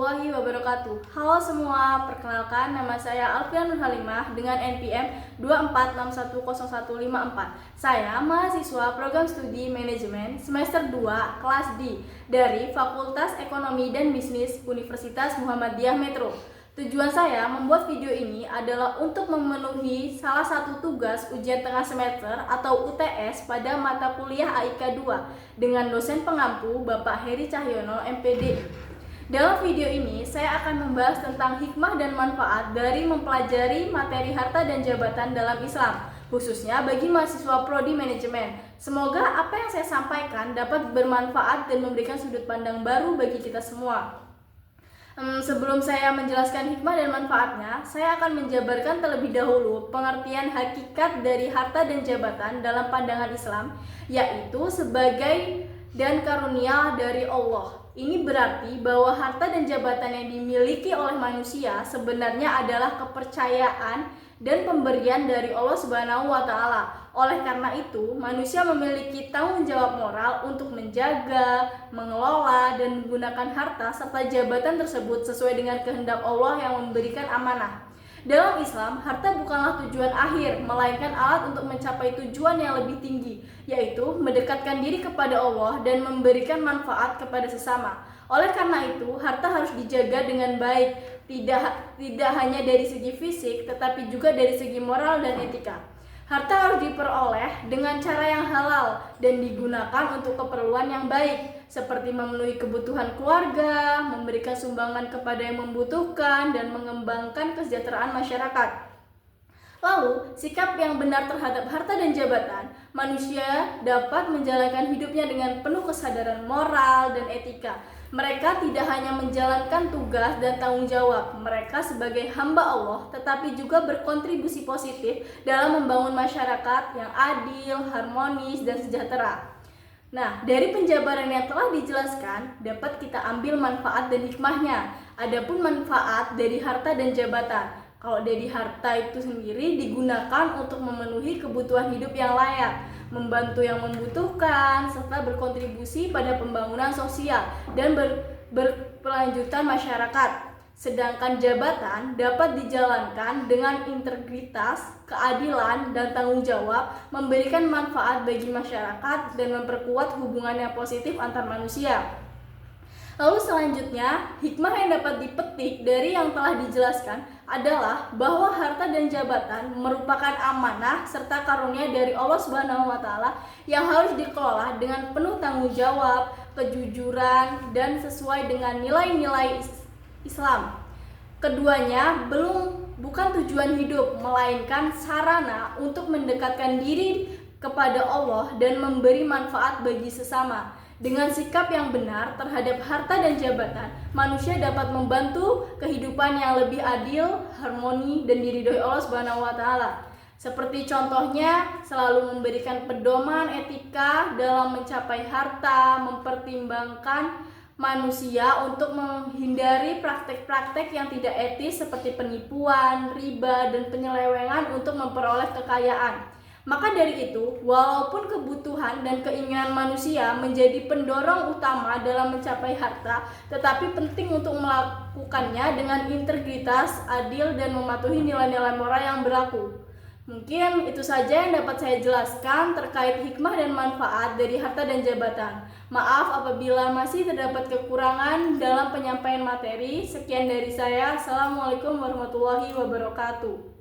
warahmatullahi wabarakatuh. Halo semua, perkenalkan nama saya Alfian Nur Halimah dengan NPM 24610154. Saya mahasiswa program studi manajemen semester 2 kelas D dari Fakultas Ekonomi dan Bisnis Universitas Muhammadiyah Metro. Tujuan saya membuat video ini adalah untuk memenuhi salah satu tugas ujian tengah semester atau UTS pada mata kuliah AIK 2 dengan dosen pengampu Bapak Heri Cahyono, MPD. Dalam video ini, saya akan membahas tentang hikmah dan manfaat dari mempelajari materi harta dan jabatan dalam Islam, khususnya bagi mahasiswa prodi manajemen. Semoga apa yang saya sampaikan dapat bermanfaat dan memberikan sudut pandang baru bagi kita semua. Sebelum saya menjelaskan hikmah dan manfaatnya, saya akan menjabarkan terlebih dahulu pengertian hakikat dari harta dan jabatan dalam pandangan Islam, yaitu sebagai dan karunia dari Allah. Ini berarti bahwa harta dan jabatan yang dimiliki oleh manusia sebenarnya adalah kepercayaan dan pemberian dari Allah Subhanahu wa Ta'ala. Oleh karena itu, manusia memiliki tanggung jawab moral untuk menjaga, mengelola, dan menggunakan harta serta jabatan tersebut sesuai dengan kehendak Allah yang memberikan amanah. Dalam Islam, harta bukanlah tujuan akhir, melainkan alat untuk mencapai tujuan yang lebih tinggi, yaitu mendekatkan diri kepada Allah dan memberikan manfaat kepada sesama. Oleh karena itu, harta harus dijaga dengan baik, tidak hanya dari segi fisik, tetapi juga dari segi moral dan etika. Harta harus diperoleh dengan cara yang halal dan digunakan untuk keperluan yang baik, seperti memenuhi kebutuhan keluarga, memberikan sumbangan kepada yang membutuhkan, dan mengembangkan kesejahteraan masyarakat. Lalu, sikap yang benar terhadap harta dan jabatan, manusia dapat menjalankan hidupnya dengan penuh kesadaran moral dan etika. Mereka tidak hanya menjalankan tugas dan tanggung jawab mereka sebagai hamba Allah, tetapi juga berkontribusi positif dalam membangun masyarakat yang adil, harmonis, dan sejahtera. Nah, dari penjabaran yang telah dijelaskan, dapat kita ambil manfaat dan hikmahnya. Adapun manfaat dari harta dan jabatan, kalau dari harta itu sendiri digunakan untuk memenuhi kebutuhan hidup yang layak, membantu yang membutuhkan, serta berkontribusi pada pembangunan sosial dan berkelanjutan masyarakat. Sedangkan jabatan dapat dijalankan dengan integritas, keadilan, dan tanggung jawab, memberikan manfaat bagi masyarakat dan memperkuat hubungan yang positif antar manusia. Lalu selanjutnya, hikmah yang dapat dipetik dari yang telah dijelaskan adalah bahwa harta dan jabatan merupakan amanah serta karunia dari Allah Subhanahu wa Ta'ala yang harus dikelola dengan penuh tanggung jawab, kejujuran, dan sesuai dengan nilai-nilai Islam. Keduanya bukan tujuan hidup, melainkan sarana untuk mendekatkan diri kepada Allah dan memberi manfaat bagi sesama. Dengan sikap yang benar terhadap harta dan jabatan, manusia dapat membantu kehidupan yang lebih adil, harmoni, dan diridhoi Allah Subhanahu wa Ta'ala. Seperti contohnya, selalu memberikan pedoman etika dalam mencapai harta, mempertimbangkan manusia untuk menghindari praktek-praktek yang tidak etis seperti penipuan, riba, dan penyelewengan untuk memperoleh kekayaan. Maka dari itu, walaupun kebutuhan dan keinginan manusia menjadi pendorong utama dalam mencapai harta, tetapi penting untuk melakukannya dengan integritas, adil, dan mematuhi nilai-nilai moral yang berlaku. Mungkin itu saja yang dapat saya jelaskan terkait hikmah dan manfaat dari harta dan jabatan. Maaf apabila masih terdapat kekurangan dalam penyampaian materi. Sekian dari saya. Assalamualaikum warahmatullahi wabarakatuh.